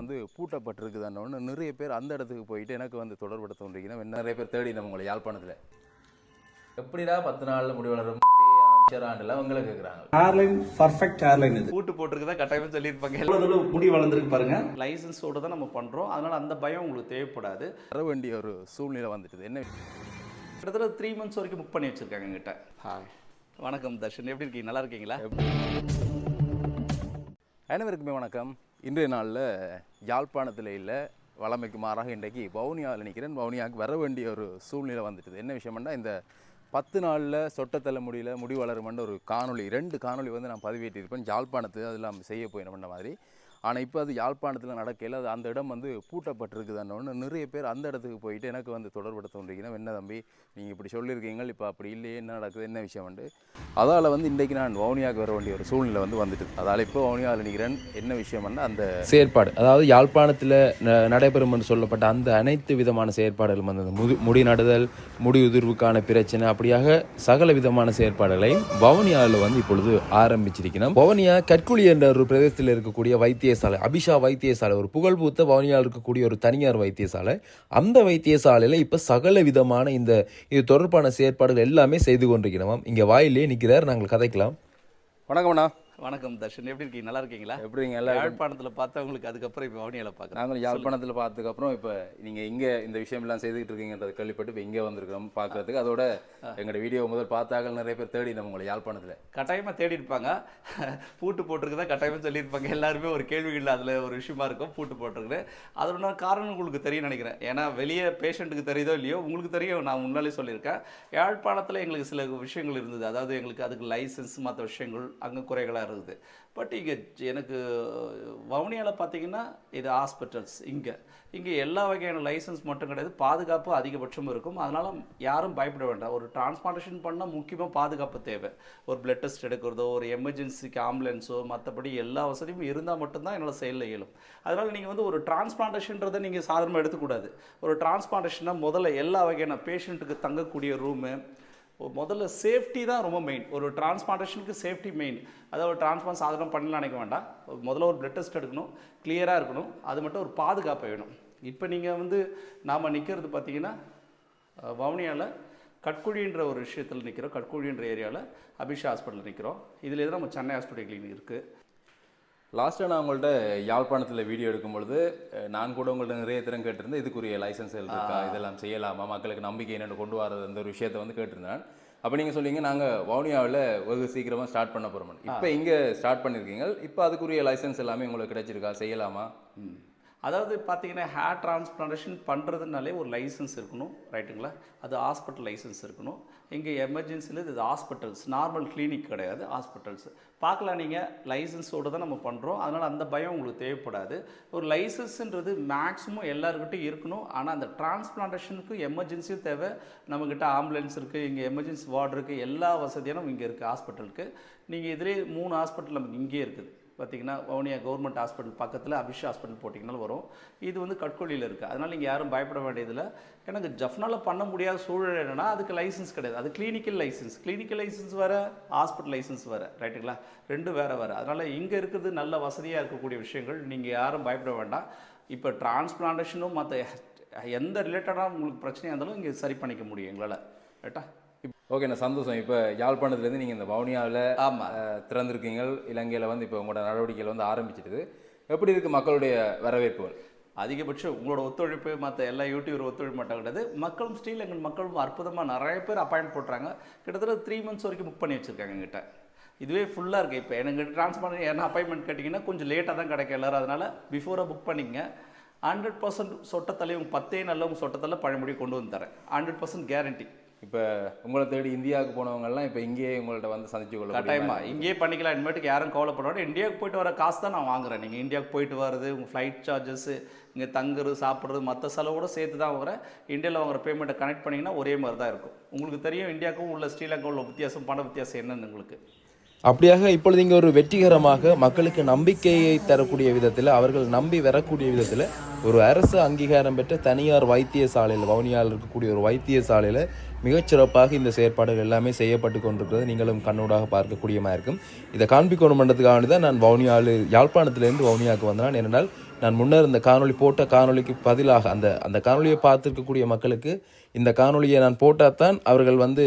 வந்து பூட்டப்பட்டிருக்குதான்னு நிறைய பேர் அந்த இடத்துக்கு போயிட்டு எனக்கு வந்து தொடர்படுத்த தோன்றிங்கன்னா நிறைய பேர் தேடி நம்ம உங்களை யாழ்ப்பாணத்தில் எப்படிடா 10 நாளில் முடி வளரும் ஆண்டுலாம் உங்களை கேட்குறாங்க. ஏர்லைன் பர்ஃபெக்ட் ஏர்லைன் இது பூட்டு போட்டிருக்குதா கட்டாயமாக சொல்லியிருப்பாங்க. எவ்வளோ முடி வளர்ந்துருக்கு பாருங்க. லைசன்ஸோடு தான் நம்ம பண்ணுறோம், அதனால் அந்த பயம் உங்களுக்கு தேவைப்படாது. வர வேண்டிய ஒரு சூழ்நிலை வந்துட்டுது. என்ன கிட்டத்தட்ட 3 months வரைக்கும் புக் பண்ணி வச்சுருக்காங்க எங்கிட்ட. ஹாய், வணக்கம் தர்ஷன், எப்படி இருக்கீங்க? நல்லா இருக்கீங்களா? அனைவருக்குமே வணக்கம். இன்றைய நாளில் யாழ்ப்பாணத்தில் இல்லை, வளமைக்கு மாறாக இன்றைக்கு வவுனியாவில் நிற்கிறேன். வவுனியாவுக்கு வர வேண்டிய ஒரு சூழ்நிலை வந்துட்டுது. என்ன விஷயம்னா, இந்த 10 நாளில் சொட்டத்தலை முடி வளருமென்ற ஒரு காணொலி, 2 காணொலி வந்து நான் பதிவேற்றிருப்பேன். யாழ்ப்பாணத்தில் அதெல்லாம் செய்ய போயின மாதிரி. ஆனால் இப்போ அது யாழ்ப்பாணத்தில் நடக்கையில் அது அந்த இடம் வந்து பூட்டப்பட்டிருக்குதான்னு நிறைய பேர் அந்த இடத்துக்கு போயிட்டு எனக்கு வந்து தொடர்படுத்த தோன்றிங்கன்னா, என்ன தம்பி நீங்கள் இப்படி சொல்லியிருக்கீங்க, இப்போ அப்படி இல்லையே, என்ன நடக்குது, என்ன விஷயம் வந்து அதால் வந்து இன்றைக்கு நான் வவுனியாவுக்கு வர வேண்டிய ஒரு சூழ்நிலை வந்து வந்துட்டு, அதால் இப்போ வவுனியாவில் நிற்கிறேன். என்ன விஷயம்னா, அந்த செயற்பாடு, அதாவது யாழ்ப்பாணத்தில் நடைபெறும் என்று சொல்லப்பட்ட அந்த அனைத்து விதமான செயற்பாடுகளும் வந்து முடி நடுதல், முடி உதிர்வுக்கான பிரச்சனை, அப்படியாக சகல விதமான செயற்பாடுகளையும் வவுனியாவில் வந்து இப்பொழுது ஆரம்பிச்சிருக்கிறோம். வவுனியா கற்குழி என்ற ஒரு பிரதேசத்தில் இருக்கக்கூடிய வைத்தியசாலை, அபிஷா வைத்தியசாலை, ஒரு புகழ்பூத்த வவுனியாவில் இருக்கக்கூடிய ஒரு தனியார் வைத்தியசாலை. அந்த வைத்தியசாலையில் இப்போ சகல விதமான இது தொடர்பான செயற்பாடுகள் எல்லாமே செய்து கொண்டிருக்கிறோம். இங்கே வாயிலே நிற்கிறார், நாங்கள் கதைக்கலாம். வணக்கம்ண்ணா. வணக்கம் தர்ஷன், எப்படி இருக்கீங்க? நல்லா இருக்கீங்களா? எப்படிங்க? எல்லாம் யாழ்ப்பாணத்தில் பார்த்தவங்களுக்கு அதுக்கப்புறம் இப்போ வவுனியாவில் பார்க்குறோம். நாங்கள் யாழ்ப்பாணத்தில் பார்த்ததுக்கப்புறம் இப்போ நீங்கள் இங்கே இந்த விஷயம்லாம் செய்துக்கிட்டு இருக்கீங்கன்றது கேள்விப்பட்டு இப்போ இங்கே வந்திருக்கிறோம் பார்க்குறதுக்கு. அதோட எங்களோட வீடியோ முதல் பார்த்தாக்கள் நிறைய பேர் தேடி நம்ம உங்களை யாழ்ப்பாணத்தில் கட்டாயமாக தேடி இருப்பாங்க. பூட்டு போட்டிருக்குதா கட்டாயமாக சொல்லியிருப்பாங்க. எல்லாருமே ஒரு கேள்விகள் அதில் ஒரு விஷயமா இருக்கும், பூட்டு போட்டிருக்கு. அதோட காரணம் உங்களுக்கு தெரியும் நினைக்கிறேன். ஏன்னா வெளியே பேஷண்ட்டுக்கு தெரியுதோ இல்லையோ, உங்களுக்கு தெரியும். நான் முன்னாலே சொல்லியிருக்கேன், யாழ்ப்பாணத்தில் எங்களுக்கு சில விஷயங்கள் இருந்தது. அதாவது எங்களுக்கு அதுக்கு லைசன்ஸ் மற்ற விஷயங்கள் அங்கே குறைகளாக இருக்குது. பட் இங்கே எனக்கு வவுனியாவில் பார்த்தீங்கன்னா இது ஹாஸ்பிட்டல்ஸ், இங்கே எல்லா வகையான லைசன்ஸ் மட்டும் கிடையாது, பாதுகாப்பு அதிகபட்சம் இருக்கும். அதனால் யாரும் பயப்பட வேண்டாம். ஒரு டிரான்ஸ்பிளான்டேஷன் பண்ணால் முக்கியமாக பாதுகாப்பு தேவை. ஒரு பிளட் டெஸ்ட் எடுக்கிறதோ, ஒரு எமர்ஜென்சிக்கு ஆம்புலன்ஸோ, மற்றபடி எல்லா வசதியும் இருந்தால் மட்டும்தான் என்னால் செயலில் இயலும். அதனால் நீங்கள் வந்து ஒரு டிரான்ஸ்பிளான்டேஷன்றதை நீங்கள் சாதாரணமாக எடுத்துக்கூடாது. ஒரு டிரான்ஸ்பிளான்டேஷன்னா முதல்ல எல்லா வகையான பேஷண்ட்டுக்கு தங்கக்கூடிய ரூமு, முதல்ல சேஃப்டி தான் ரொம்ப மெயின். ஒரு டிரான்ஸ்பிளான்டேஷனுக்கு சேஃப்டி மெயின். அதாவது ஒரு டிரான்ஸ்பிளான்ட் சாதாரணம் பண்ணலாம் நினைக்க வேண்டாம். முதல்ல ஒரு பிளட் டெஸ்ட் எடுக்கணும், கிளியராக இருக்கணும். அது மட்டும் ஒரு பாதுகாப்பு வேணும். இப்போ நீங்கள் வந்து நாம் நிற்கிறது பார்த்தீங்கன்னா வவுனியாவில் கட்குழின்ற ஒரு விஷயத்தில் நிற்கிறோம். கட்குழின்ற ஏரியாவில் அபிஷா ஹாஸ்பிட்டல் நிற்கிறோம். இதில் எதுவும் நம்ம சென்னை ஹாஸ்பிட்டல் கிளினிக் இருக்குது. லாஸ்ட்டாக நான் உங்கள்கிட்ட யாழ்ப்பாணத்தில் வீடியோ எடுக்கும்பொழுது நான் கூட உங்கள்கிட்ட நிறைய திறம் கேட்டிருந்தேன், இதுக்குரிய லைசன்ஸ் இருக்கா, இதெல்லாம் செய்யலாமா, மக்களுக்கு நம்பிக்கை என்னென்னு கொண்டு வரது, அந்த ஒரு விஷயத்தை வந்து கேட்டிருந்தேன். அப்போ நீங்கள் சொல்லிங்க நாங்கள் வவுனியாவில் வெகு சீக்கிரமாக ஸ்டார்ட் பண்ண போகிறோம். இப்போ இங்கே ஸ்டார்ட் பண்ணியிருக்கீங்க, இப்போ அதுக்குரிய லைசன்ஸ் எல்லாமே உங்களுக்கு கிடைச்சிருக்கா, செய்யலாமா? அதாவது பார்த்தீங்கன்னா ஹேர் டிரான்ஸ்பிளான்டேஷன் பண்ணுறதுனாலே ஒரு லைசன்ஸ் இருக்கணும், ரைட்டுங்களா? அது ஹாஸ்பிட்டல் லைசன்ஸ் இருக்கணும். இங்கே எமர்ஜென்சியில் இது ஹாஸ்பிட்டல்ஸ், நார்மல் கிளினிக் கிடையாது, ஹாஸ்பிட்டல்ஸ். பார்க்கலாம், நீங்கள் லைசன்ஸோடு தான் நம்ம பண்ணுறோம். அதனால் அந்த பயம் உங்களுக்கு தேவைப்படாது. ஒரு லைசன்ஸுன்றது மேக்ஸிமம் எல்லாருக்கிட்டையும் இருக்கணும். ஆனால் அந்த டிரான்ஸ்பிளான்டேஷனுக்கு எமர்ஜென்சியும் தேவை. நம்மக்கிட்ட ஆம்புலன்ஸ் இருக்குது, இங்கே எமர்ஜென்சி வார்டு இருக்குது, எல்லா வசதியும் இங்கே இருக்குது ஹாஸ்பிட்டலுக்கு. நீங்கள் இதிலே 3 ஹாஸ்பிட்டல் நமக்கு இங்கேயே இருக்குது. பார்த்திங்கன்னா வவுனியா கவர்மெண்ட் ஹாஸ்பிட்டல் பக்கத்தில் அபிஷா ஹாஸ்பிட்டல் போட்டிங்கனாலும் வரும். இது வந்து கட்கொழியில் இருக்குது. அதனால் நீங்கள் யாரும் பயப்பட வேண்டியதில்லை. எனக்கு ஜஃப்னாவில் பண்ண முடியாத சூழல் என்னென்னா, அதுக்கு லைசன்ஸ் கிடையாது. அது கிளினிக்கல் லைசன்ஸ் வேறு, ஹாஸ்பிட்டல் லைசன்ஸ் வேறு, ரைட்டுங்களா? 2 வேறு. அதனால் இங்கே இருக்கிறது நல்ல வசதியாக இருக்கக்கூடிய விஷயங்கள். நீங்கள் யாரும் பயப்பட வேண்டாம். இப்போ டிரான்ஸ்பிளான்டேஷனும் மற்ற எந்த ரிலேட்டடாக உங்களுக்கு பிரச்சனையாக இருந்தாலும் இங்கே சரி பண்ணிக்க முடியும் எங்களால், ரைட்டா? ஓகேண்ணா, சந்தோஷம். இப்போ யாழ்ப்பாணத்துலேருந்து நீங்கள் இந்த வவுனியாவில் திறந்திருக்கீங்க. இலங்கையில் வந்து இப்போ உங்களோட நடவடிக்கைகள் வந்து ஆரம்பிச்சிட்டுது. எப்படி இருக்குது மக்களுடைய வரவேற்புகள்? அதிகபட்சம் உங்களோட ஒத்துழைப்பு, மற்ற எல்லா யூடியூபர் ஒத்துழைப்பு மட்டும் கிடையாது, மக்களும் ஸ்டீல் எங்கள் மக்களும் அற்புதமாக நிறைய பேர் அப்பாயின்ட் போட்டுறாங்க. கிட்டத்தட்ட 3 months வரைக்கும் புக் பண்ணி வச்சுருக்காங்க எங்கிட்ட. இதுவே ஃபுல்லாக இருக்குது. இப்போ எனக்கு டிரான்ஸ்பர் என்ன அப்பாயின்மெண்ட் கேட்டிங்கன்னா கொஞ்சம் லேட்டாக தான் கிடைக்கும் எல்லோரும். அதனால் பிஃபோராக புக் பண்ணிங்க. 100% சொட்டத்தலை, உங்கள் 10 நாளில் உங்கள் சொட்டத்தலை பழமொழி கொண்டு வந்து தரேன். 100% கேரண்டி. இப்போ உங்களை தேடி இந்தியாவுக்கு போனவங்கெல்லாம் இப்போ இங்கேயே உங்கள்கிட்ட வந்து சந்திச்சு கொள்ள கட்டாயமாக இங்கேயே பண்ணிக்கலாம். இனிமேட்டுக்கு யாரும் கவலைப்படாது. இந்தியாவுக்கு போயிட்டு வர காசு தான் நான் வாங்குறேன். நீங்கள் இந்தியாவுக்கு போயிட்டு வர்றது, உங்கள் ஃப்ளைட் சார்ஜஸ்ஸு, இங்கே தங்குறது, சாப்பிட்றது, மற்ற செலவோடு சேர்த்து தான் வாங்குறேன். இந்தியாவில் வாங்குற பேமெண்ட்டை கனெக்ட் பண்ணிங்கன்னா ஒரே மாதிரி தான் இருக்கும். உங்களுக்கு தெரியும் இந்தியாவுக்கும் உள்ள ஸ்ரீலங்கா உள்ள வித்தியாசம், பண வித்தியாசம் என்னன்னு உங்களுக்கு. அப்படியாக இப்பொழுது இங்கே ஒரு வெற்றிகரமாக மக்களுக்கு நம்பிக்கையை தரக்கூடிய விதத்தில், அவர்கள் நம்பி வரக்கூடிய விதத்தில் ஒரு அரசு அங்கீகாரம் பெற்ற தனியார் வைத்தியசாலையில், வவுனியாவில் இருக்கக்கூடிய ஒரு வைத்தியசாலையில் மிகச்சிறப்பாக இந்த செயற்பாடுகள் எல்லாமே செய்யப்பட்டு கொண்டிருக்கிறது. நீங்களும் கண்ணூடாக பார்க்கக்கூடியமாக இருக்கும். இதை காண்பிக்கணும் பண்ணுறதுக்காக தான் நான் யாழ்ப்பாணத்திலேருந்து வவுனியாவுக்கு வந்தேன். ஏனென்றால் நான் முன்னர் இந்த காணொளி போட்ட காணொளிக்கு பதிலாக அந்த காணொளியை பார்த்துருக்கக்கூடிய மக்களுக்கு இந்த காணொளியை நான் போட்டால் தான் அவர்கள் வந்து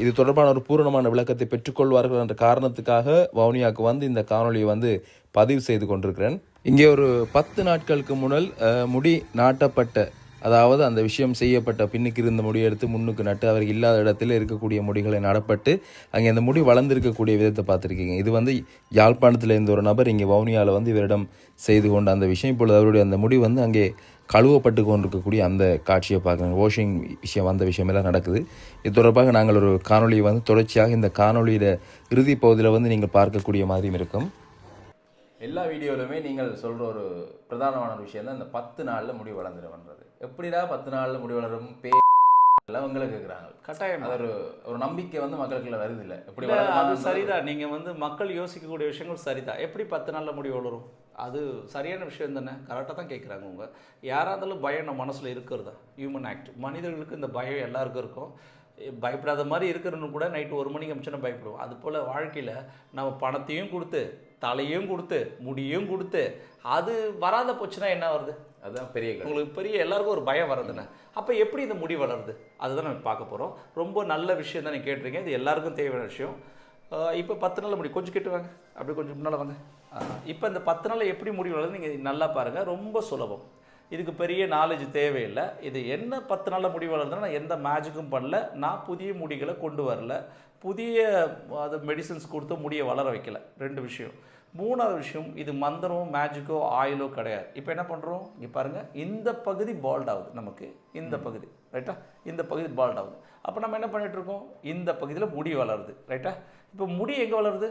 இது தொடர்பான ஒரு பூரணமான விளக்கத்தை பெற்றுக்கொள்வார்கள் என்ற காரணத்துக்காக வவுனியாவுக்கு வந்து இந்த காணொளியை வந்து பதிவு செய்து கொண்டிருக்கிறேன். இங்கே ஒரு 10 நாட்களுக்கு முன்னல் முடி நாட்டப்பட்ட, அதாவது அந்த விஷயம் செய்யப்பட்ட, பின்னுக்கு இருந்த முடி எடுத்து முன்னுக்கு நட்டு அவர் இல்லாத இடத்துல இருக்கக்கூடிய முடிகளை நடப்பட்டு அங்கே அந்த முடி வளர்ந்துருக்கக்கூடிய விதத்தை பார்த்துருக்கீங்க. இது வந்து யாழ்ப்பாணத்தில் இருந்த ஒரு நபர் இங்கே வவுனியாவில் வந்து இவரிடம் செய்து கொண்ட அந்த விஷயம். இப்பொழுது அவருடைய அந்த முடி வந்து அங்கே கழுவப்பட்டு கொண்டிருக்கக்கூடிய அந்த காட்சியை பார்க்குறாங்க. வாஷிங் விஷயம் வந்த விஷயமெல்லாம் நடக்குது. இது தொடர்பாக நாங்கள் ஒரு காணொலியை வந்து தொடர்ச்சியாக இந்த காணொலியோட இறுதி பகுதியில் வந்து நீங்கள் பார்க்கக்கூடிய மாதிரியும் இருக்கும். எல்லா வீடியோவிலுமே நீங்கள் சொல்கிற ஒரு பிரதானமான விஷயம் தான் இந்த 10 நாளில் முடி வளர்ந்துடும்ன்றது. எப்படிடா 10 நாளில் முடி வளரும் எல்லாம் உங்களுக்கு கேட்குறாங்க. கட்டாயம் அது ஒரு நம்பிக்கை வந்து மக்களுக்குள்ள வருது இல்லை. எப்படி அது சரிதான். நீங்கள் வந்து மக்கள் யோசிக்கக்கூடிய விஷயங்கள் சரிதான். எப்படி 10 நாளில் முடி வளரும்? அது சரியான விஷயம் தானே, கரெக்டாக தான் கேட்குறாங்க. உங்க யாராக இருந்தாலும் பயம் நம்ம மனசில் இருக்கிறதா, ஹியூமன் ஆக்ட். மனிதர்களுக்கு இந்த பயம் எல்லாருக்கும் இருக்கும். பயப்படாத மாதிரி இருக்கிறன்னு கூட நைட்டு 1 மணிக்கு அமிச்சுன்னா பயப்படுவோம். அது போல் வாழ்க்கையில் நம்ம பணத்தையும் கொடுத்து, தலையும் கொடுத்து, முடியும் கொடுத்து, அது வராத போச்சுன்னா என்ன வருது? அதுதான் பெரிய உங்களுக்கு பெரிய எல்லாருக்கும் ஒரு பயம் வருதுண்ணே. அப்போ எப்படி இந்த முடி வளருது அதுதான் நம்ம பார்க்க போகிறோம். ரொம்ப நல்ல விஷயம் தான் நீங்கள் கேட்டிருக்கீங்க. இது எல்லாருக்கும் தேவையான விஷயம். இப்போ 10 நாளில் முடி கொஞ்சம் கேட்டு வாங்க, அப்படி கொஞ்சம் முன்னால் வாங்க. இப்போ இந்த 10 நாளில் எப்படி முடி வளருது நீங்கள் நல்லா பாருங்கள். ரொம்ப சுலபம். இதுக்கு பெரிய நாலேஜ் தேவையில்லை. இது என்ன 10 நாளில் முடி வளருதுன்னா, நான் எந்த மேஜிக்கும் பண்ணல, நான் புதிய முடிகளை கொண்டு வரல, புதிய அது மெடிசன்ஸ் கொடுத்து முடியை வளர வைக்கல. 2 விஷயம். 3வது விஷயம், இது மந்திரம், மேஜிக்கோ, ஆயிலோ கிடையாது. இப்போ என்ன பண்ணுறோம், இங்கே பாருங்கள், இந்த பகுதி பால்ட் ஆகுது நமக்கு, இந்த பகுதி ரைட்டா, இந்த பகுதி பால்ட் ஆகுது. அப்போ நம்ம என்ன பண்ணிகிட்ருக்கோம், இந்த பகுதியில் முடி வளருது ரைட்டா. இப்போ முடி எங்கே வளருது,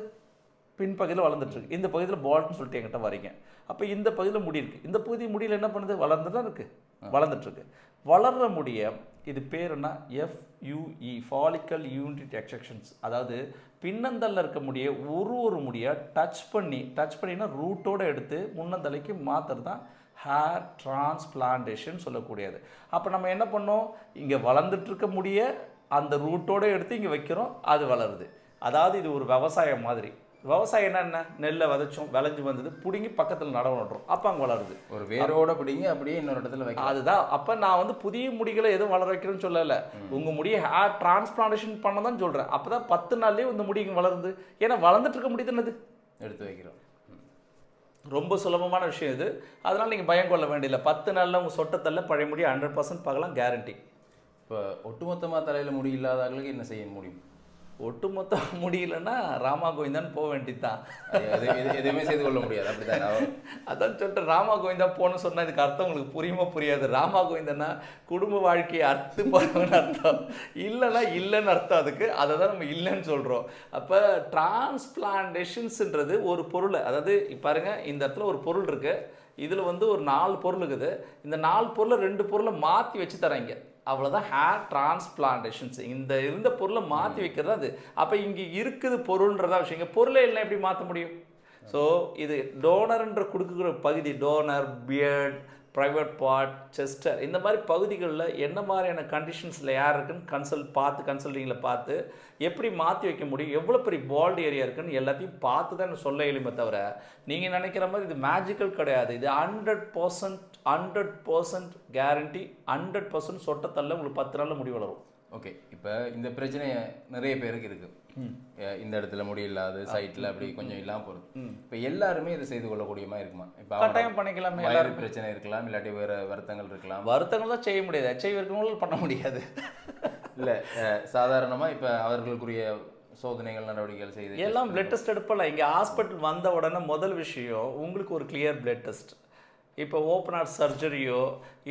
பின்பகுதியில் வளர்ந்துட்டுருக்கு. இந்த பகுதியில் பால்ட்னு சொல்லிட்டு என்கிட்ட வரீங்க. அப்போ இந்த பகுதியில் முடி இருக்குது. இந்த பகுதி முடியில் என்ன பண்ணுது, வளர்ந்து தான் இருக்குது, வளர்ந்துட்டுருக்கு. வளர்கிற முடிய இது பேர் என்ன, FUE, ஃபாலிக்கல் யூனிட் எக்ஸ்ட்ரக்ஷன்ஸ். அதாவது பின்னந்தல்ல இருக்க முடிய ஒரு முடியை டச் பண்ணினா ரூட்டோடு எடுத்து முன்னந்தலைக்கு மாற்றுறது தான் ஹேர் டிரான்ஸ்பிளான்டேஷன் சொல்லக்கூடியது. அப்போ நம்ம என்ன பண்ணோம், இங்கே வளர்ந்துட்டுருக்க முடிய அந்த ரூட்டோடு எடுத்து இங்கே வைக்கிறோம், அது வளருது. அதாவது இது ஒரு விவசாயம் மாதிரி. விவசாயம் என்ன, நெல்லை விதைச்சோம், விளைஞ்சு வந்தது, பிடுங்கி பக்கத்தில் நடவு நடுறோம், அப்போ அங்கே வளருது. ஒரு வேரோட பிடிங்கி அப்படியே இன்னொரு இடத்துல வைக்க. அதுதான். அப்போ நான் வந்து புதிய முடிகளை எதுவும் வளர வைக்கிறேன்னு சொல்லலை, உங்கள் முடியை ஹேர் டிரான்ஸ்பிளான்டேஷன் பண்ண தான் சொல்கிறேன். அப்போ தான் 10 நாள்லேயே இந்த முடி இங்கே வளருது. ஏன்னா வளர்ந்துட்டு இருக்க முடியுது, என்னது எடுத்து வைக்கிறோம். ரொம்ப சுலபமான விஷயம் இது. அதனால் நீங்கள் பயம் கொள்ள வேண்டியதில்லை. 10 நாளில் உங்கள் சொட்டத்தல்ல பழைய முடி 100% பார்க்கலாம், கேரண்டி. இப்போ ஒட்டுமொத்தமாக தலையில் முடி இல்லாதவர்களுக்கு என்ன செய்ய முடியும்? ஒட்டுமொத்த முடியலன்னா ராமா கோவிந்தான் போக வேண்டியதுதான். எதுவுமே செய்து கொள்ள முடியாது, அப்படிதான். அதான் சொல்லிட்டு ராமா கோவிந்தா போகணும்னு சொன்னால் இதுக்கு அர்த்தம் உங்களுக்கு புரியுமா புரியாது. ராமா கோவிந்தன்னா குடும்ப வாழ்க்கையை அறுத்து போகிறவங்கன்னு அர்த்தம், இல்லைன்னா இல்லைன்னு அர்த்தம். அதுக்கு அதை தான் நம்ம இல்லைன்னு சொல்கிறோம். அப்போ டிரான்ஸ்பிளான்டேஷன்ஸ்ன்றது ஒரு பொருளை, அதாவது பாருங்க, இந்த இடத்துல ஒரு பொருள் இருக்குது, இதில் வந்து ஒரு 4 பொருள் இருக்குது. இந்த 4 பொருளை 2 பொருளை மாற்றி வச்சு தராங்க, அவ்வளோதான் ஹேர் டிரான்ஸ்பிளான்டேஷன்ஸ். இந்த இருந்த பொருளை மாற்றி வைக்கிறது அது. அப்போ இங்கே இருக்குது பொருள்ன்றதா விஷயம். இங்கே பொருளை இல்லை எப்படி மாற்ற முடியும்? ஸோ இது டோனர்ன்ற கொடுக்குற பகுதி, டோனர், பியர்ட், ப்ரைவேட் பார்ட், செஸ்டர், இந்த மாதிரி பகுதிகளில் என்ன மாதிரியான கண்டிஷன்ஸில் யார் இருக்குன்னு கன்சல்டிங்கில் பார்த்து எப்படி மாற்றி வைக்க முடியும், எவ்வளோ பெரிய பால்டு ஏரியா இருக்குன்னு எல்லாத்தையும் பார்த்து தான் சொல்ல எளிமை. தவிர நீங்கள் நினைக்கிற மாதிரி இது மேஜிக்கல் கிடையாது. இது 100% கேரண்டி, 100% சொட்டத்தல்ல உங்களுக்கு 10 நாளில் முடி வளரும். ஓகே, இப்போ இந்த பிரச்சனை நிறைய பேருக்கு இருக்குது. இந்த இடத்துல முடி இல்லாது, சைட்டில் அப்படி கொஞ்சம் இல்லாமல் போகிறது. இப்போ எல்லாருமே இதை செய்து கொள்ளக்கூடியமாக இருக்குமா? இப்போ கட்டாயம் பண்ணிக்கலாமே. எல்லாரும் பிரச்சனை இருக்கலாம், இல்லாட்டி வேறு வருத்தங்கள் இருக்கலாம். வருத்தங்கள் தான் செய்ய முடியாது, HIV இருக்கவங்களும் பண்ண முடியாது. இல்லை, சாதாரணமாக இப்போ அவர்களுக்குரிய சோதனைகள், நடவடிக்கைகள் செய்து எல்லாம் பிளட் டெஸ்ட் எடுப்பலாம். இங்கே ஹாஸ்பிட்டல் வந்த உடனே முதல் விஷயம் உங்களுக்கு ஒரு கிளியர் பிளட் டெஸ்ட். இப்போ ஓப்பன் ஹார்ட் சர்ஜரியோ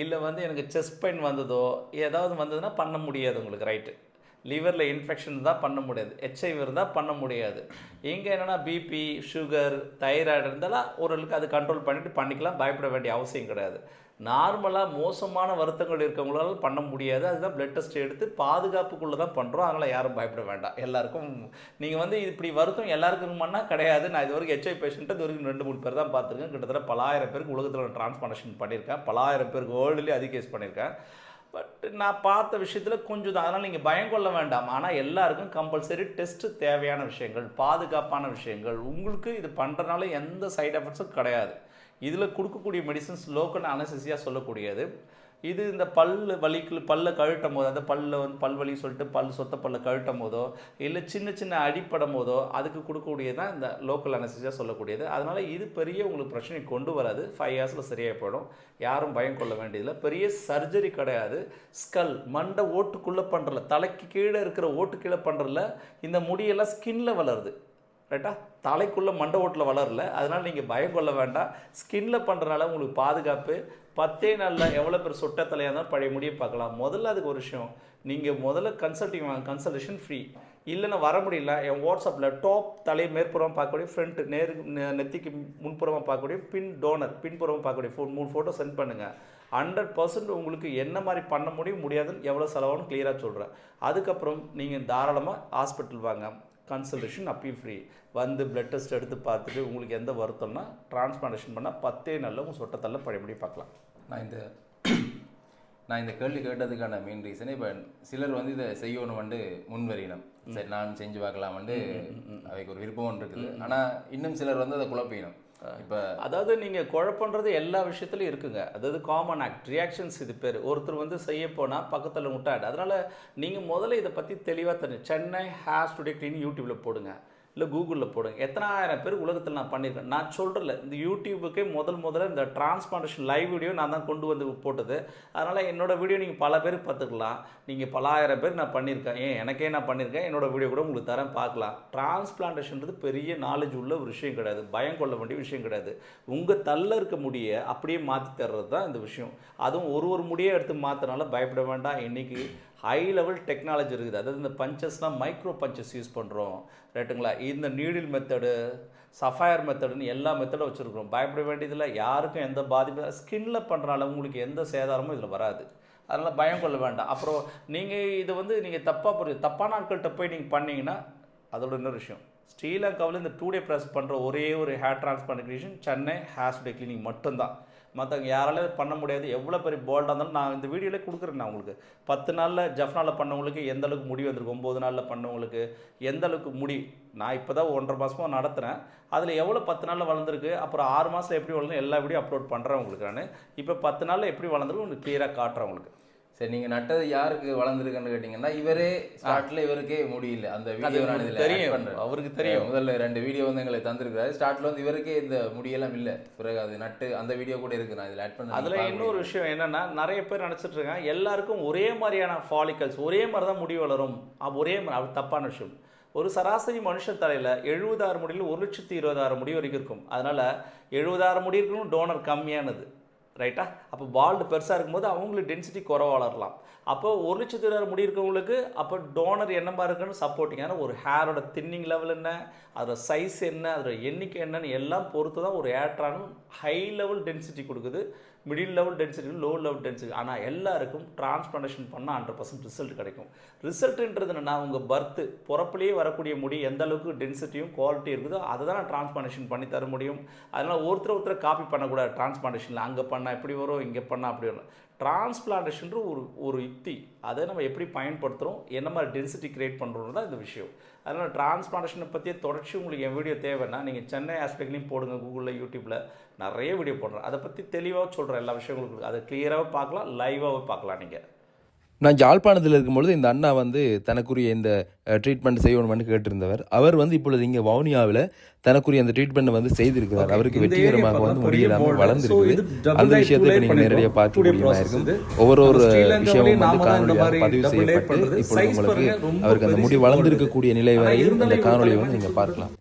இல்லை வந்து எனக்கு செஸ்ட் பெயின் வந்ததோ ஏதாவது வந்ததுன்னா பண்ண முடியாது உங்களுக்கு, ரைட்டு. லிவரில் இன்ஃபெக்ஷன் தான் பண்ண முடியாது, HIV இருந்தால் பண்ண முடியாது. இங்கே என்னென்னா பிபி, சுகர், தைராய்டு இருந்தாலும் ஓரளவுக்கு அது கண்ட்ரோல் பண்ணிக்கலாம், பயப்பட வேண்டிய அவசியம் கிடையாது. நார்மலாக மோசமான வருத்தங்கள் இருக்கவங்களால பண்ண முடியாது. அதுதான் பிளட் டெஸ்ட் எடுத்து பாதுகாப்புக்குள்ளே தான் பண்ணுறோம். அதனால் யாரும் பயப்பட வேண்டாம். எல்லாருக்கும் நீங்கள் வந்து இப்படி வருத்தம் எல்லாருக்கும் பண்ணால் கிடையாது. நான் இது வரைக்கும் HIV பேஷண்ட்டு இது வரைக்கும் 2-3 பேர் தான் பார்த்துருக்கேன். கிட்டத்தட்ட பலாயிரம் பேருக்கு உலகத்தில் டிரான்ஸ்பிளான்டேஷன் பண்ணியிருக்கேன், பலாயிரம் பேருக்கு வேர்ல்டுலேயே அதிக கேஸ் பண்ணியிருக்கேன். பட் நான் பார்த்த விஷயத்தில் கொஞ்சம் தான். அதனால் நீங்கள் பயம் கொள்ள வேண்டாம். ஆனால் எல்லாருக்கும் கம்பல்சரி டெஸ்ட்டு தேவையான விஷயங்கள், பாதுகாப்பான விஷயங்கள். உங்களுக்கு இது பண்ணுறதுனால எந்த சைட் எஃபெக்ட்ஸும் கிடையாது. இதில் கொடுக்கக்கூடிய மெடிசன்ஸ் லோக்கல் அனஸ்தீசியா சொல்லக்கூடியது. இது இந்த பல்லை கழட்டும் போது, அந்த பல்வலி சொல்லிட்டு சொத்த பல்லை கழட்டும் போதோ இல்லை சின்ன சின்ன அடிப்படும் போதோ அதுக்கு கொடுக்கக்கூடியது தான் இந்த லோக்கல் அனஸ்தீசியா சொல்லக்கூடியது. அதனால் இது பெரிய உங்களுக்கு பிரச்சனை கொண்டு வராது. 5 இயர்ஸில் சரியாக போயிடும். யாரும் பயம் கொள்ள வேண்டியதில்லை. பெரிய சர்ஜரி கிடையாது. ஸ்கல் மண்டை ஓட்டுக்குள்ளே பண்ணுறல, தலைக்கு கீழே இருக்கிற ஓட்டு கீழே பண்ணுறல இந்த முடியெல்லாம் ஸ்கின்ல வளருது. ரைட்டா? தலைக்குள்ளே மண்டை ஓட்டில் வளரல. அதனால் நீங்கள் பயம் கொள்ள வேண்டாம். ஸ்கின்ல பண்ணுறதுனால உங்களுக்கு பாதுகாப்பு. 10 நாளில் எவ்வளோ பேர் சொட்ட தலையாக இருந்தாலும் பழைய முடியை பார்க்கலாம். முதல்ல அதுக்கு ஒரு விஷயம், நீங்கள் முதல்ல கன்சல்டேஷன் ஃப்ரீ. இல்லைன்னா வர முடியல, என் வாட்ஸ்அப்பில் டாப் தலையை மேற்புறமாக பார்க்கக்கூடிய, ஃப்ரண்ட் நெத்திக்கு முன்புறமாக பார்க்கக்கூடிய, பின்புறமாக பார்க்கக்கூடிய 3 ஃபோட்டோ சென்ட் பண்ணுங்கள். 100% உங்களுக்கு என்ன மாதிரி பண்ண முடியாதுன்னு எவ்வளோ செலவானு கிளியராக சொல்கிறேன். அதுக்கப்புறம் நீங்கள் தாராளமாக ஹாஸ்பிட்டல் வாங்க. கன்சல்டேஷன் அப்பயும் ஃப்ரீ. வந்து பிளட் டெஸ்ட் எடுத்து பார்த்துட்டு உங்களுக்கு எந்த வருத்தம்னா டிரான்ஸ்பிளான்டேஷன் பண்ணால் 10 நாளில் உங்கள் சொட்டத்தள்ள பழையபடி பார்க்கலாம். நான் இந்த கேள்வி கேட்டதுக்கான மெயின் ரீசன், இப்போ சிலர் வந்து இதை செய்யணும் முன்வரினம், சரி நான் செஞ்சு பார்க்கலாம் அவைக்கு ஒரு விருப்பம் இருக்குது. ஆனால் இன்னும் சிலர் வந்து அதை குழப்பிக்கணும். இப்போ அதாவது நீங்கள் குழப்பன்றது எல்லா விஷயத்துலையும் இருக்குங்க. அதாவது காமன் ஆக்ட் ரியாக்ஷன்ஸ். இது பேர் ஒருத்தர் வந்து செய்ய போனால் பக்கத்தில் முட்டாடு. அதனால் நீங்கள் முதல்ல இதை பற்றி தெளிவாக தெரியும். சென்னை ஹேர் டுடே கிளீன் யூடியூப்பில் போடுங்க, இல்லை கூகுளில் போடுங்க. எத்தனாயிரம் பேர் உலகத்தில் நான் பண்ணியிருக்கேன். நான் சொல்கிறல, இந்த யூடியூபுக்கே முதல்ல இந்த டிரான்ஸ்பிளான்டேஷன் லைவ் வீடியோ நான் தான் கொண்டு வந்து போட்டது. அதனால் என்னோடய வீடியோ நீங்கள் பல பேருக்கு பார்த்துக்கலாம். நீங்கள் பல ஆயிரம் பேர் நான் பண்ணியிருக்கேன். எனக்கே நான் பண்ணியிருக்கேன். என்னோடய வீடியோ கூட உங்களுக்கு தரேன், பார்க்கலாம். டிரான்ஸ்பிளான்டேஷன்றது பெரிய நாலேஜ் உள்ள ஒரு விஷயம் கிடையாது. பயம் கொள்ள வேண்டிய விஷயம் கிடையாது. உங்கள் தள்ள இருக்க முடியை அப்படியே மாற்றி தர்றது தான் இந்த விஷயம். அதுவும் ஒரு முடியை எடுத்து மாற்றினால பயப்பட வேண்டாம். இன்றைக்கி ஹை லெவல் டெக்னாலஜி இருக்குது. அதாவது இந்த பஞ்சஸ்னால் மைக்ரோ பஞ்சஸ் யூஸ் பண்ணுறோம். ரைட்டுங்களா? இந்த நீடில் மெத்தடு, சஃபயர் மெத்தடுன்னு எல்லா மெத்தடும் வச்சுருக்கிறோம். பயப்பட வேண்டியதில்லை. யாருக்கும் எந்த பாதிப்பு, ஸ்கின்ல பண்ணுறனால உங்களுக்கு எந்த சேதாரமும் இதில் வராது. அதனால் பயம் கொள்ள வேண்டாம். அப்புறம் நீங்கள் இதை வந்து நீங்கள் தப்பான ஆட்கள்கிட்ட போய் நீங்கள் பண்ணிங்கன்னா அதோட இன்னொரு விஷயம், ஸ்ரீலங்காவில் இந்த 2 டே ப்ராசஸ் பண்ணுற ஒரே ஒரு hair transplantation Chennai hair today clinic மட்டும்தான். மற்றவங்க யாராலும் பண்ண முடியாது. எவ்வளோ பெரிய போல்டாக இருந்தாலும் நான் இந்த வீடியோவில் கொடுக்குறேன். நான் உங்களுக்கு 10 நாளில் ஜஃப்னாவில் பண்ணவங்களுக்கு எந்த அளவுக்கு முடி வந்திருக்கு, 9 நாளில் பண்ணவங்களுக்கு எந்த அளவுக்கு முடி. நான் இப்போ தான் 1.5 மாதமாக நடத்துகிறேன். அதில் எவ்வளோ 10 நாளில் வளர்ந்துருக்கு, அப்புறம் 6 மாதத்தில் எப்படி வளர்ந்து எல்லா வீடியோ அப்லோட் பண்ணுறேன் உங்களுக்கு. நான் இப்போ 10 நாளில் எப்படி வளர்ந்துருக்கு உங்களுக்கு கிளியராக காட்டுறேன் உங்களுக்கு. சரி, நீங்கள் நட்டது யாருக்கு வளர்ந்துருக்குன்னு கேட்டிங்கன்னா, இவரே ஸ்டார்ட்டில் இவருக்கே முடியல. அந்த வீடியோ நான் இதில் தெரியும், அவருக்கு தெரியும். முதல்ல 2 வீடியோ வந்து எங்களுக்கு தந்திருக்காரு. ஸ்டார்ட்டில் வந்து இவருக்கே இந்த முடியெல்லாம் இல்லை. பிறகு அது நட்டு அந்த வீடியோ கூட இருக்குது, நான் இதில் ஆட் பண்ண. அதில் இன்னொரு விஷயம் என்னென்னா, நிறைய பேர் நினச்சிட்டு இருக்காங்க எல்லாருக்கும் ஒரே மாதிரியான ஃபாலிக்கல்ஸ், ஒரே மாதிரி தான் முடி வளரும். ஒரே மாதிரி, அது தப்பான விஷயம். ஒரு சராசரி மனுஷன் தலையில் 76 முடியில் 1,20,000 முடி வரைக்கும் இருக்கும். அதனால் 70,000 முடி இருக்கணும், டோனர் கம்மியானது. ரைட்டா? அப்போ பால்டு பெருசாக இருக்கும்போது அவங்களுக்கு டென்சிட்டி குறைவாக வளரலாம். அப்போ 1,20,000 முடி இருக்கவங்களுக்கு அப்போ டோனர் என்னமா இருக்குன்னு சப்போர்ட்டிங்கான ஒரு ஹேரோட தின்னிங் லெவல் என்ன, அதோட சைஸ் என்ன, அதோட எண்ணிக்கை என்னன்னு எல்லாம் பொறுத்து தான் ஒரு ஏட்ரான் ஹை லெவல் டென்சிட்டி கொடுக்குது, middle level density, low level density. ஆனால் எல்லாருக்கும் டிரான்ஸ்பிளான்டேஷன் பண்ணால் 100% ரிசல்ட் கிடைக்கும். ரிசல்ட்டுன்றது என்னென்னா, உங்கள் பர்த்து பிறப்புலேயே வரக்கூடிய முடி எந்த அளவுக்கு டென்சிட்டியும் குவாலிட்டி இருக்குதோ அதை தான் நான் டிரான்ஸ்பிளான்டேஷன் பண்ணி தர முடியும். அதனால் ஒருத்தரை காப்பி பண்ணக்கூடாது. டிரான்ஸ்பிளான்டேஷனில் அங்கே பண்ணால் எப்படி வரும், இங்கே பண்ணால் அப்படி வரும். டிரான்ஸ்பிளான்டேஷன் ஒரு யுக்தி. அதை நம்ம எப்படி பயன்படுத்துகிறோம், என்ன மாதிரி டென்சிட்டி கிரியேட் பண்ணுறோம் தான் இந்த விஷயம். அதனால் டிரான்ஸ்பிளான்டேஷனை பற்றிய தொடர்ச்சி உங்களுக்கு என் வீடியோ தேவைன்னா நீங்கள் சென்னை ஆஸ்பெக்ட்லையும் போடுங்க, கூகுளில், யூடியூப்பில் நிறைய வீடியோ போடுறேன். அதை பற்றி தெளிவாக சொல்கிறேன். எல்லா விஷயங்களுக்கும் அதை கிளியராகவே பார்க்கலாம், லைவாகவே பார்க்கலாம். நீங்கள் நான் யாழ்ப்பாணத்தில் இருக்கும்பொழுது இந்த அண்ணா வந்து தனக்குரிய இந்த ட்ரீட்மெண்ட் செய்யணும்னு கேட்டிருந்தவர். அவர் வந்து இப்பொழுது இங்கே வவுனியாவில் தனக்குரிய அந்த ட்ரீட்மெண்ட் வந்து செய்திருக்கிறார். அவருக்கு வெற்றிகரமாக வந்து முடியலாமல் வளர்ந்துருக்கு. அந்த விஷயத்தை இப்போ நீங்கள் நேரடியாக பார்க்க முடியுமா இருக்கும். ஒவ்வொரு விஷயமும் வந்து காணொலியாக பதிவு செய்யப்பட்டு இப்பொழுது உங்களுக்கு அவருக்கு அந்த முடி வளர்ந்திருக்கக்கூடிய நிலை வரை இந்த காணொலியை வந்து நீங்கள் பார்க்கலாம்.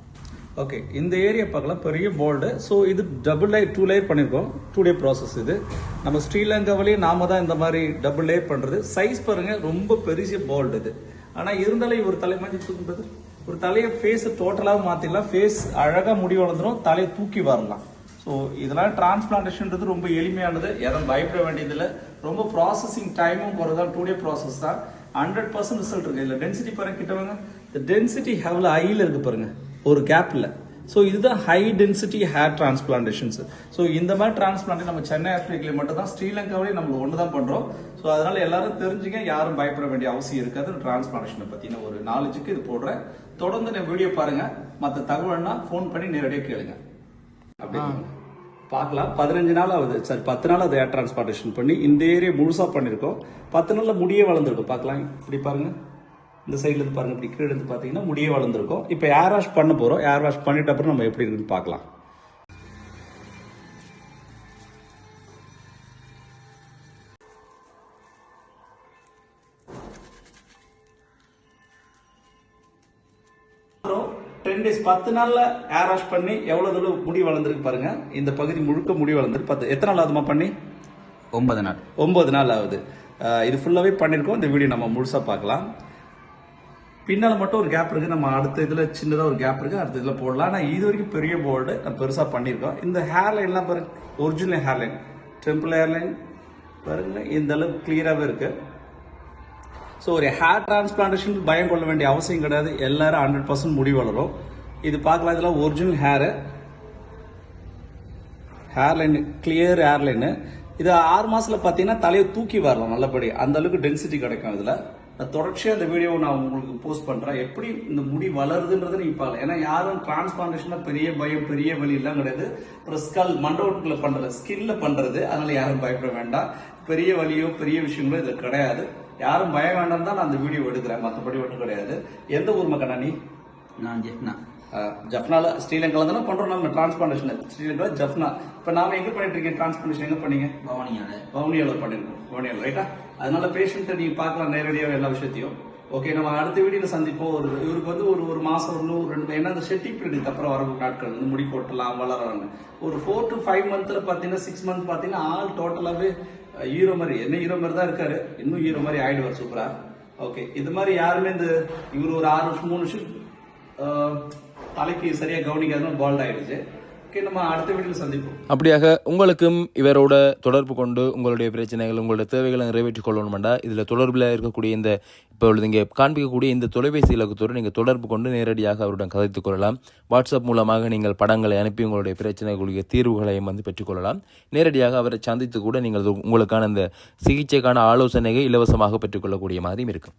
ஓகே, இந்த ஏரியா பார்க்கலாம், பெரிய போல்டு. ஸோ இது டபுள் லேயர் 2 லேயர் பண்ணியிருக்கோம். 2 டே ப்ராசஸ் இது. நம்ம ஸ்ரீலங்காவிலேயே நாம தான் இந்த மாதிரி டபுள் லேயர் பண்ணுறது. சைஸ் பாருங்க, ரொம்ப பெரிய போல்டு இது. ஆனால் இருந்தாலும் ஒரு தலை மாதிரி தூக்குறது, ஒரு தலையை ஃபேஸை டோட்டலாக மாற்றிடலாம். ஃபேஸ் அழகாக முடி வளர்ந்துடும், தலையை தூக்கி வரலாம். ஸோ இதெல்லாம் டிரான்ஸ்பிளான்டேஷன்றது ரொம்ப எளிமையானது, யாரும் பயப்பட வேண்டியதில்லை. ரொம்ப ப்ராசஸிங் டைமும் போகிறது தான். 2 டே ப்ராசஸ் தான். 100% ரிசல்ட் இருக்குது. இல்லை டென்சிட்டி பாருங்க, கிட்ட வாங்க. இந்த டென்சிட்டி எவ்வளோ ஹையில் இருக்குது பாருங்க, ஒரு கேப் இல்லை. ஸோ இதுதான் high density hair transplantations. So இந்த மாதிரி டிரான்ஸ்பிளான்ட் நம்ம சென்னை ஆஸ்பெக்ட்லேயே மட்டும் தான், ஸ்ரீலங்காவிலேயே நம்ம ஒன்று தான் பண்ணுறோம். ஸோ அதனால எல்லாரும் தெரிஞ்சுங்க, யாரும் பயப்பட வேண்டிய அவசியம் இருக்காது. டிரான்ஸ்பிளான்டேஷனை பற்றின ஒரு நாலேஜுக்கு இது போடுறேன். தொடர்ந்து நான் வீடியோ பாருங்க. மற்ற தகவல்னா ஃபோன் பண்ணி நேரடியாக கேளுங்க. அப்படி பார்க்கலாம். 15 நாள் ஆகுது, சரி 10 நாள் அது ஏர் டிரான்ஸ்பார்டேஷன் பண்ணி இந்த ஏரியா முழுசாக பண்ணியிருக்கோம். 10 நாளில் முடியே வளர்ந்துருக்கும். பார்க்கலாம், இப்படி பாருங்க, இந்த சைட்ல இருந்து பாருங்க, இப்படி கீழே இருந்து பார்த்தீங்கன்னா முடியே வளர்ந்துருக்கும். இப்போ ஏர் வாஷ் பண்ண போகிறோம். ஏர் வாஷ் பண்ணிட்ட அப்புறம் நம்ம எப்படி இருக்குன்னு பார்க்கலாம். அப்புறம் 10 days 10 நாள்ல ஏர் வாஷ் பண்ணி எவ்வளவு தூரம் முடி வளர்ந்துருக்கு பாருங்க. இந்த பகுதி முழுக்க முடி வளர்ந்துருக்கு. 10 எத்தனை நாள் ஆகுதுமா பண்ணி? 9 நாள். 9 நாள் ஆகுது. இது ஃபுல்லாவே பண்ணிருக்கோம். இந்த வீடியோ நம்ம முழுசா பார்க்கலாம். பின்னால மட்டும் ஒரு கேப் இருக்கு. நம்ம அடுத்த இதுல சின்னதா ஒரு கேப் இருக்கு, அடுத்த இதுல போடலாம். ஆனா இது வரைக்கும் பெரிய போல்டு நம்ம பெருசா பண்ணிருக்கோம். இந்த ஹேர் லைன்லாம் பாருங்க, original hair line, temple hair line பாருங்க, இந்த அளவுக்கு கிளியராகவே இருக்கு. ஸோ ஒரு ஹேர் டிரான்ஸ்பிளான்டேஷன் பயம் கொள்ள வேண்டிய அவசியம் கிடையாது. எல்லாரும் 100% முடி வளரும். இது பார்க்கலாம், இதெல்லாம் original hair line, clear hair line. இது 6 மாசத்துல பார்த்தீங்கன்னா தலையை தூக்கி வரலாம் நல்லபடி, அந்த அளவுக்கு டென்சிட்டி கிடைக்கும். இதில் தொடர்ச்சியாக இந்த வீடியோவை நான் உங்களுக்கு போஸ்ட் பண்ணுறேன். எப்படி இந்த முடி வளருதுன்றது நீங்கள் பார்க்கலாம். ஏன்னா யாரும் டிரான்ஸ்பிளான்டேஷனாக பெரிய பயம், பெரிய வலி எல்லாம் கிடையாது. அப்புறம் ஸ்கல் மண்டோட்டுக்குள்ள பண்ணுறது, ஸ்கின்ல பண்ணுறது, அதனால யாரும் பயப்பட வேண்டாம். பெரிய வலியோ பெரிய விஷயங்களோ இது கிடையாது. யாரும் பயம் வேண்டாம் தான் நான் அந்த வீடியோ எடுக்கிறேன், மற்றபடி ஒன்றும் கிடையாது. எந்த ஊர் மக்கள் நீ? நான் ஜெஃப்னா. ஜஃப்னால ஸ்ரீலங்கால தானே பண்றோம் நம்ம டிரான்ஸ்பிளான்டேஷன். ஸ்ரீலங்கா ஜஃப்னா. இப்ப நாம எங்க பண்ணிட்டு இருக்கீங்க டிரான்ஸ்பிளான்டேஷன்? எங்க பண்ணீங்க? பவனியால பண்ணிருக்கோம். பவனியால ரைட்டா. அதனால பேஷண்ட்டை நீங்க பார்க்கலாம் நேரடியாக எல்லா விஷயத்தையும். ஓகே, நம்ம அடுத்த வீடியோல சந்திப்போம். இவருக்கு வந்து ஒரு மாசம், இன்னும் 2, ஏன்னா அந்த ஷெட்டிங் பீரியடுக்கு அப்புறம் வர நாட்கள் வந்து முடி கொட்டலாம், வளரணும். ஒரு 4 to 5 மந்த்ல பாத்தீங்கன்னா, 6 மந்த் பாத்தீங்கன்னா ஆள் டோட்டலாவே ஹீரோ மாதிரி, என்ன ஹீரோ மாதிரி தான் இருக்காரு. இன்னும் ஹீரோ மாதிரி ஆயிடுவார் சூப்பரா. ஓகே, இது மாதிரி யாருமே இந்த இவர் ஒரு 6 வருஷம் 3 வருஷம் தலைக்கு சரியா கவனிக்காத பால்ட் ஆயிடுச்சு. ஓகே, நம்ம அடுத்த வீடியோல சந்திப்போம். அப்படியாக உங்களுக்கும் இவரோட தொடர்பு கொண்டு உங்களுடைய பிரச்சனைகள், உங்களுடைய தேவைகளை நிறைவேற்றிக் கொள்ளணும்டா இதில் தொடர்பில் இருக்கக்கூடிய இந்த இப்போ இங்கே காண்பிக்கக்கூடிய இந்த தொலைபேசி இலக்கத்தோடு நீங்கள் தொடர்பு கொண்டு நேரடியாக அவருடன் கதைத்துக் கொள்ளலாம். வாட்ஸ்அப் மூலமாக நீங்கள் படங்களை அனுப்பி உங்களுடைய பிரச்சனைகளுடைய தீர்வுகளையும் வந்து பெற்றுக்கொள்ளலாம். நேரடியாக அவரை சந்தித்து கூட நீங்கள் உங்களுக்கான இந்த சிகிச்சைக்கான ஆலோசனையை இலவசமாக பெற்றுக்கொள்ளக்கூடிய மாதிரியும் இருக்கும்.